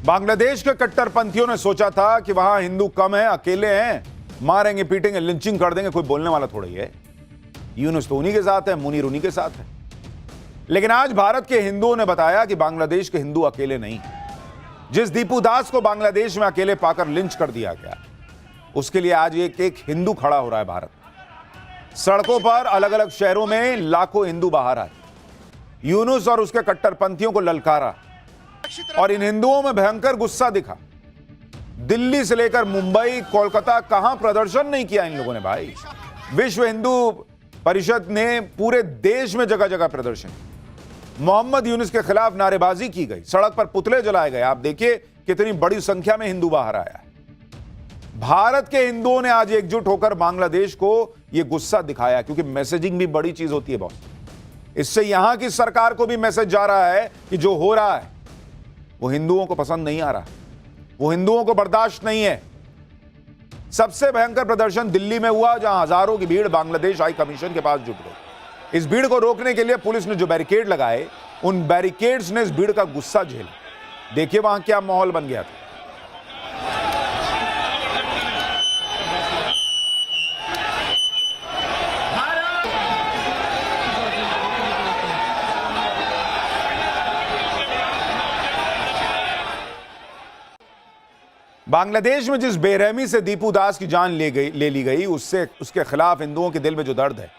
बांग्लादेश के कट्टरपंथियों ने सोचा था कि वहां हिंदू कम है, अकेले हैं, मारेंगे, पीटेंगे, लिंचिंग कर देंगे, कोई बोलने वाला थोड़ा ही है। यूनुस तो उन्हीं के साथ है, मुनीर उन्हीं के साथ है। लेकिन आज भारत के हिंदुओं ने बताया कि बांग्लादेश के हिंदू अकेले नहीं। जिस दीपू दास को बांग्लादेश में अकेले पाकर लिंच कर दिया गया, उसके लिए आज एक हिंदू खड़ा हो रहा है। भारत सड़कों पर अलग अलग शहरों में लाखों हिंदू बाहर आए, यूनुस और उसके कट्टरपंथियों को ललकारा, और इन हिंदुओं में भयंकर गुस्सा दिखा। दिल्ली से लेकर मुंबई, कोलकाता, कहां प्रदर्शन नहीं किया इन लोगों ने भाई। विश्व हिंदू परिषद ने पूरे देश में जगह जगह प्रदर्शन, मोहम्मद यूनुस के खिलाफ नारेबाजी की गई, सड़क पर पुतले जलाए गए। आप देखिए कितनी बड़ी संख्या में हिंदू बाहर आया है। भारत के हिंदुओं ने आज एकजुट होकर बांग्लादेश को यह गुस्सा दिखाया, क्योंकि मैसेजिंग भी बड़ी चीज होती है बॉस। इससे यहां की सरकार को भी मैसेज जा रहा है कि जो हो रहा है वो हिंदुओं को पसंद नहीं आ रहा, वो हिंदुओं को बर्दाश्त नहीं है। सबसे भयंकर प्रदर्शन दिल्ली में हुआ, जहां हजारों की भीड़ बांग्लादेश हाई कमीशन के पास जुट गई। इस भीड़ को रोकने के लिए पुलिस ने जो बैरिकेड लगाए, उन बैरिकेड्स ने इस भीड़ का गुस्सा झेला। देखिए वहां क्या माहौल बन गया था। बांग्लादेश में जिस बेरहमी से दीपू दास की जान ले ली गई, उसके खिलाफ हिंदुओं के दिल में जो दर्द है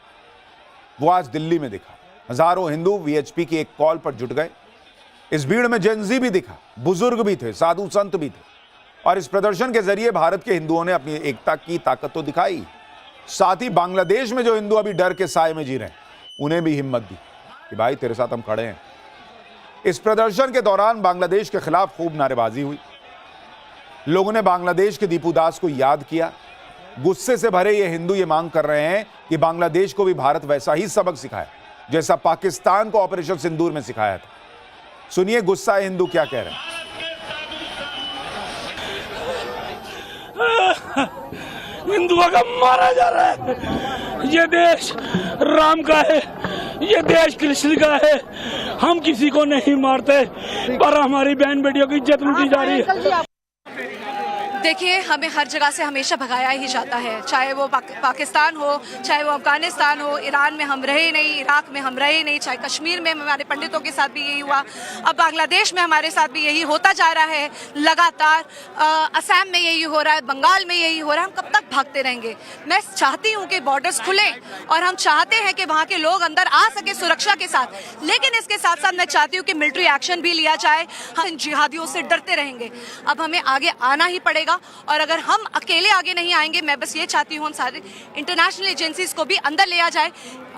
वो आज दिल्ली में दिखा। हजारों हिंदू वीएचपी की एक कॉल पर जुट गए। इस भीड़ में जेनजी भी दिखा, बुजुर्ग भी थे, साधु संत भी थे, और इस प्रदर्शन के जरिए भारत के हिंदुओं ने अपनी एकता की ताकत तो दिखाई, साथ ही बांग्लादेश में जो हिंदू अभी डर के साए में जी रहे हैं, उन्हें भी हिम्मत दी कि भाई तेरे साथ हम खड़े हैं। इस प्रदर्शन के दौरान बांग्लादेश के खिलाफ खूब नारेबाजी हुई। लोगों ने बांग्लादेश के दीपू दास को याद किया। गुस्से से भरे ये हिंदू ये मांग कर रहे हैं कि बांग्लादेश को भी भारत वैसा ही सबक सिखाए जैसा पाकिस्तान को ऑपरेशन सिंदूर में सिखाया था। सुनिए गुस्सा हिंदू क्या कह रहे हैं। हिंदुओं का मारा जा रहा है। ये देश राम का है, ये देश कृष्ण का है। हम किसी को नहीं मारते, पर हमारी बहन बेटियों की इज्जत लूटी जा रही है। देखिए, हमें हर जगह से हमेशा भगाया ही जाता है, चाहे वो पाकिस्तान हो, चाहे वो अफगानिस्तान हो। ईरान में हम रहे नहीं, इराक में हम रहे नहीं, चाहे कश्मीर में हमारे पंडितों के साथ भी यही हुआ, अब बांग्लादेश में हमारे साथ भी यही होता जा रहा है लगातार। असम में यही हो रहा है, बंगाल में यही हो रहा है। हम कब तक भागते रहेंगे? मैं चाहती हूँ कि बॉर्डर्स खुलें, और हम चाहते हैं कि वहाँ के लोग अंदर आ सके सुरक्षा के साथ, लेकिन इसके साथ साथ मैं चाहती हूँ कि मिलिट्री एक्शन भी लिया जाए। हम इन जिहादियों से डरते रहेंगे, अब हमें आगे आना ही पड़ेगा। और अगर हम अकेले आगे नहीं आएंगे, मैं बस ये चाहती हूँ हम सारे इंटरनेशनल एजेंसीज को भी अंदर ले आ जाए,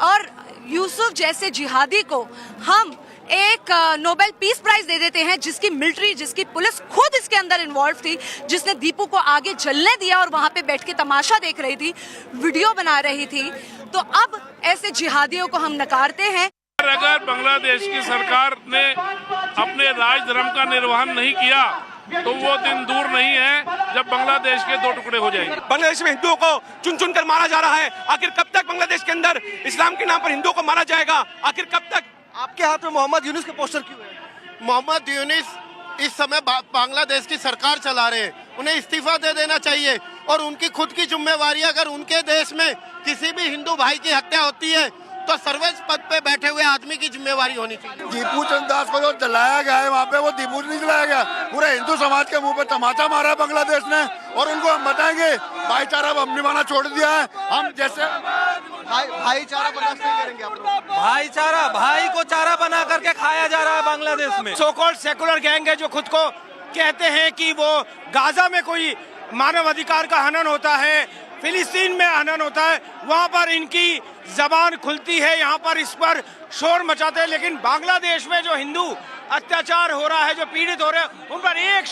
और यूसुफ जैसे जिहादी को हम एक नोबेल पीस प्राइज दे देते हैं, जिसकी मिलिट्री, जिसकी पुलिस खुद इसके अंदर इन्वॉल्व थी, जिसने दीपू को आगे जलने दिया और वहां पे बैठ के तमाशा देख रही थी, वीडियो बना रही थी। तो अब ऐसे जिहादियों को हम नकारते हैं। अगर बांग्लादेश की सरकार ने अपने राज धर्म का निर्वहन नहीं किया तो वो दिन दूर नहीं है जब बांग्लादेश के दो टुकड़े हो जाएंगे। बांग्लादेश में हिंदुओं को चुन चुन कर मारा जा रहा है। आखिर कब तक बांग्लादेश के अंदर इस्लाम के नाम पर हिंदुओं को मारा जाएगा? आखिर कब तक? आपके हाथ में मोहम्मद यूनुस के पोस्टर क्यों है? मोहम्मद यूनुस इस समय बांग्लादेश की सरकार चला रहे हैं, उन्हें इस्तीफा दे देना चाहिए, और उनकी खुद की जिम्मेवारी। अगर उनके देश में किसी भी हिंदू भाई की हत्या होती है तो सर्वोच्च पद पे बैठे हुए आदमी की जिम्मेवारी होनी चाहिए। दीपू चंद दास को जो जलाया गया है वहाँ पे, वो दीपू नहीं जलाया गया, पूरे हिंदू समाज के मुंह पे तमाचा मारा है बांग्लादेश ने। और उनको हम बताएंगे भाईचारा अब निभाना छोड़ दिया है। हम जैसे भाईचारा बर्दाश्त नहीं करेंगे आप लोग। भाईचारा, भाई को चारा बना करके खाया जा रहा है बांग्लादेश में। सो कॉल्ड सेकुलर गैंग है जो खुद को कहते हैं कि वो गाजा में कोई मानव अधिकार का हनन होता है, फिलिस्तीन में हनन होता है, वहाँ पर इनकी जबान खुलती है, यहाँ पर इस पर शोर मचाते हैं। लेकिन बांग्लादेश में जो हिंदू अत्याचार हो रहा है, जो पीड़ित हो रहे हैं, उन पर एक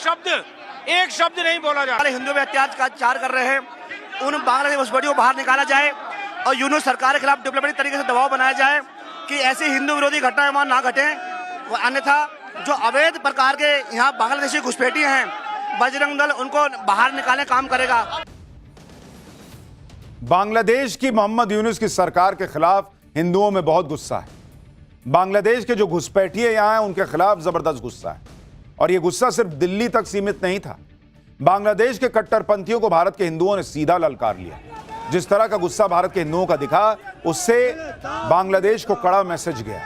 शब्द नहीं बोला जा रहा। हिंदू में अत्याचार कर रहे हैं, उन बांग्लादेश घुसपैठियों को बाहर निकाला जाए, और यूनुस सरकार के खिलाफ डिप्लोमेटिक तरीके से दबाव बनाया जाए कि ऐसी हिंदू विरोधी घटनाएं वहाँ ना घटें। अन्यथा जो अवैध प्रकार के यहाँ बांग्लादेशी घुसपैठी हैं, बजरंग दल उनको बाहर निकालने काम करेगा। बांग्लादेश की मोहम्मद यूनुस की सरकार के खिलाफ हिंदुओं में बहुत गुस्सा है। बांग्लादेश के जो घुसपैठिए यहां हैं, उनके खिलाफ जबरदस्त गुस्सा है, और यह गुस्सा सिर्फ दिल्ली तक सीमित नहीं था। बांग्लादेश के कट्टरपंथियों को भारत के हिंदुओं ने सीधा ललकार लिया। जिस तरह का गुस्सा भारत के हिंदुओं का दिखा, उससे बांग्लादेश को कड़ा मैसेज गया,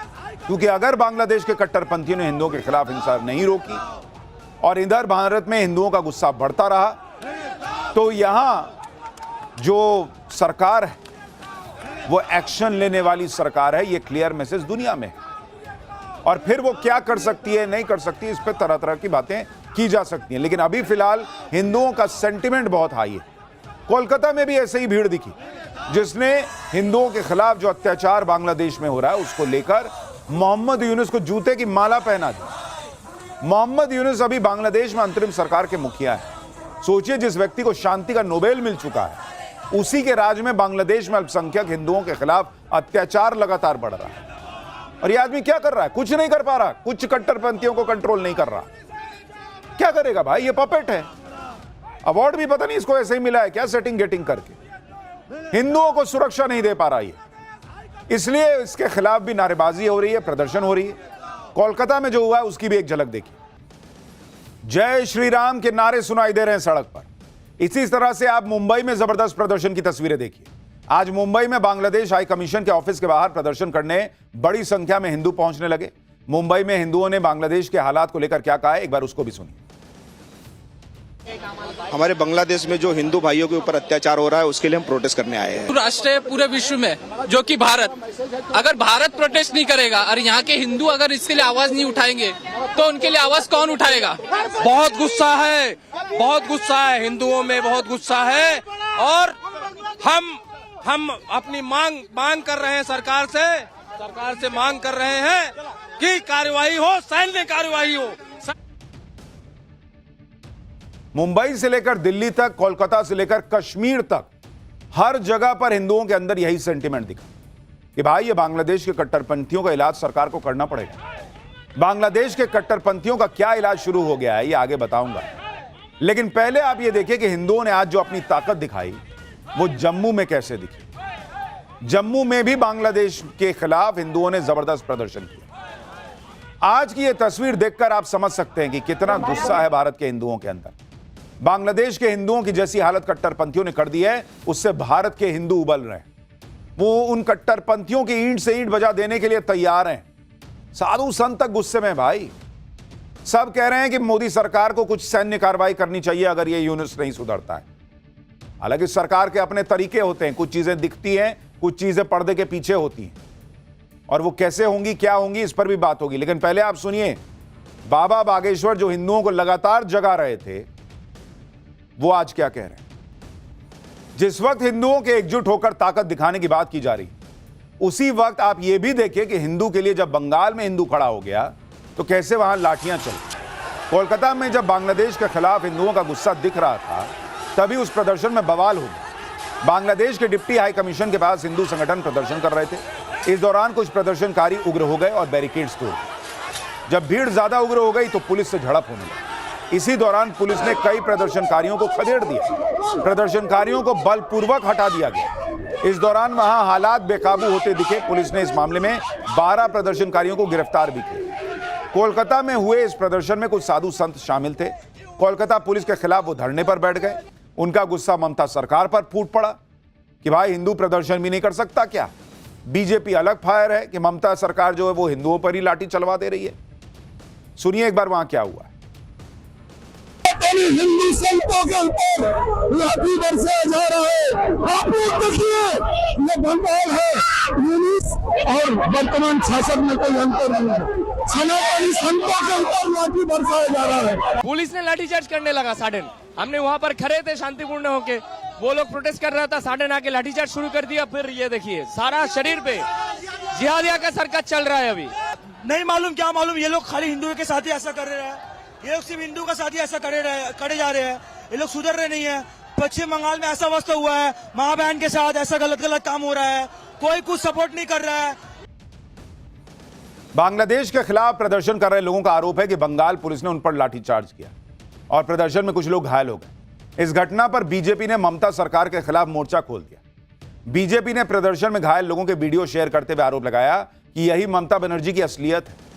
क्योंकि अगर बांग्लादेश के कट्टरपंथियों ने हिंदुओं के खिलाफ हिंसा नहीं रोकी और इधर भारत में हिंदुओं का गुस्सा बढ़ता रहा, तो यहां जो सरकार है वो एक्शन लेने वाली सरकार है। ये क्लियर मैसेज दुनिया में। और फिर वो क्या कर सकती है, नहीं कर सकती, इस पर तरह तरह की बातें की जा सकती हैं। लेकिन अभी फिलहाल हिंदुओं का सेंटिमेंट बहुत हाई है। कोलकाता में भी ऐसे ही भीड़ दिखी, जिसने हिंदुओं के खिलाफ जो अत्याचार बांग्लादेश में हो रहा है उसको लेकर मोहम्मद यूनुस को जूते की माला पहना दी। मोहम्मद यूनुस अभी बांग्लादेश में अंतरिम सरकार के मुखिया है। सोचिए, जिस व्यक्ति को शांति का नोबेल मिल चुका है, उसी के राज में बांग्लादेश में अल्पसंख्यक हिंदुओं के खिलाफ अत्याचार लगातार बढ़ रहा है। और यह आदमी क्या कर रहा है? कुछ नहीं कर पा रहा। कुछ कट्टरपंथियों को कंट्रोल नहीं कर रहा। क्या करेगा भाई? ये पपेट है। अवार्ड भी पता नहीं इसको ऐसे ही मिला है क्या, सेटिंग गेटिंग करके। हिंदुओं को सुरक्षा नहीं दे पा रहा है, इसलिए इसके खिलाफ भी नारेबाजी हो रही है, प्रदर्शन हो रही है। कोलकाता में जो हुआ है उसकी भी एक झलक देखिए। जय श्री राम के नारे सुनाई दे रहे हैं सड़क पर। इसी तरह से आप मुंबई में जबरदस्त प्रदर्शन की तस्वीरें देखिए। आज मुंबई में बांग्लादेश हाई कमीशन के ऑफिस के बाहर प्रदर्शन करने बड़ी संख्या में हिंदू पहुंचने लगे। मुंबई में हिंदुओं ने बांग्लादेश के हालात को लेकर क्या कहा है, एक बार उसको भी सुनिए। हमारे बांग्लादेश में जो हिंदू भाइयों के ऊपर अत्याचार हो रहा है उसके लिए हम प्रोटेस्ट करने आए हैं। राष्ट्र है पूरे विश्व में, जो कि भारत, अगर भारत प्रोटेस्ट नहीं करेगा और यहाँ के हिंदू अगर इसके लिए आवाज नहीं उठाएंगे तो उनके लिए आवाज कौन उठाएगा? बहुत गुस्सा है, बहुत गुस्सा है, हिंदुओं में बहुत गुस्सा है। और हम अपनी मांग कर रहे हैं सरकार से मांग कर रहे हैं कि कार्रवाई हो, सैन्य कार्रवाई हो। मुंबई से लेकर दिल्ली तक, कोलकाता से लेकर कश्मीर तक, हर जगह पर हिंदुओं के अंदर यही सेंटिमेंट दिखा कि भाई ये बांग्लादेश के कट्टरपंथियों का इलाज सरकार को करना पड़ेगा। बांग्लादेश के कट्टरपंथियों का क्या इलाज शुरू हो गया है ये आगे बताऊंगा। लेकिन पहले आप ये देखिए कि हिंदुओं ने आज जो अपनी ताकत दिखाई वो जम्मू में कैसे दिखी। जम्मू में भी बांग्लादेश के खिलाफ हिंदुओं ने जबरदस्त प्रदर्शन किया। आज की यह तस्वीर देखकर आप समझ सकते हैं कि कितना गुस्सा है भारत के हिंदुओं के अंदर। बांग्लादेश के हिंदुओं की जैसी हालत कट्टरपंथियों ने कर दी है, उससे भारत के हिंदू उबल रहे हैं। वो उन कट्टरपंथियों की ईंट से ईंट बजा देने के लिए तैयार हैं। साधु संत तक गुस्से में भाई। सब कह रहे हैं कि मोदी सरकार को कुछ सैन्य कार्रवाई करनी चाहिए अगर ये यूनुस नहीं सुधरता है। हालांकि सरकार के अपने तरीके होते हैं, कुछ चीजें दिखती हैं, कुछ चीजें पर्दे के पीछे होती हैं, और वो कैसे होंगी, क्या होंगी, इस पर भी बात होगी। लेकिन पहले आप सुनिए, बाबा बागेश्वर जो हिंदुओं को लगातार जगा रहे थे, वो आज क्या कह रहे हैं। जिस वक्त हिंदुओं के एकजुट होकर ताकत दिखाने की बात की जा रही, उसी वक्त आप यह भी देखिए कि हिंदू के लिए जब बंगाल में हिंदू खड़ा हो गया तो कैसे वहां लाठियां चली। कोलकाता में जब बांग्लादेश के खिलाफ हिंदुओं का गुस्सा दिख रहा था, तभी उस प्रदर्शन में बवाल हो गया। बांग्लादेश के डिप्टी हाई कमीशन के पास हिंदू संगठन प्रदर्शन कर रहे थे। इस दौरान कुछ प्रदर्शनकारी उग्र हो गए और बैरिकेड्स तोड़ दिए। जब भीड़ ज्यादा उग्र हो गई तो पुलिस से झड़प होने लगी। इसी दौरान पुलिस ने कई प्रदर्शनकारियों को खदेड़ दिया। प्रदर्शनकारियों को बलपूर्वक हटा दिया गया। इस दौरान वहां हालात बेकाबू होते दिखे। पुलिस ने इस मामले में 12 प्रदर्शनकारियों को गिरफ्तार भी किया। कोलकाता में हुए इस प्रदर्शन में कुछ साधु संत शामिल थे। कोलकाता पुलिस के खिलाफ वो धरने पर बैठ गए। उनका गुस्सा ममता सरकार पर फूट पड़ा कि भाई हिंदू प्रदर्शन भी नहीं कर सकता क्या। बीजेपी अलग फायर है कि ममता सरकार जो है वो हिंदुओं पर ही लाठी चलवा दे रही है। सुनिए एक बार वहां क्या हुआ। हिंदू संतों के ऊपर लाठी बरसाया जा रहा है। आप लोग देखिए, ये बंगाल है, यूनुस और वर्तमान शासक में कोई अंतर नहीं है। सनातनी संतों के ऊपर लाठी बरसाया जा रहा है। पुलिस ने लाठीचार्ज करने लगा। साढ़े हमने वहाँ पर खड़े थे शांतिपूर्ण होके, वो लोग प्रोटेस्ट कर रहा था, साढ़े आके लाठीचार्ज शुरू कर दिया। फिर ये देखिए सारा शरीर पे जिहादिया का सरकत चल रहा है। अभी नहीं मालूम क्या मालूम, ये लोग खाली हिंदुओं के साथ ही ऐसा कर रहे हैं। ये लोग सिर्फ हिंदू का साथ ही ऐसा करे जा रहे हैं। ये लोग सुधर रहे नहीं है। पश्चिम बंगाल में ऐसा अवस्था हुआ है, माँ बहन के साथ ऐसा गलत काम हो रहा है, कोई कुछ सपोर्ट नहीं कर रहा है। बांग्लादेश के खिलाफ प्रदर्शन कर रहे लोगों का आरोप है कि बंगाल पुलिस ने उन पर लाठीचार्ज किया और प्रदर्शन में कुछ लोग घायल हो गए। इस घटना पर बीजेपी ने ममता सरकार के खिलाफ मोर्चा खोल दिया। बीजेपी ने प्रदर्शन में घायल लोगों के वीडियो शेयर करते हुए आरोप लगाया कि यही ममता बनर्जी की असलियत है।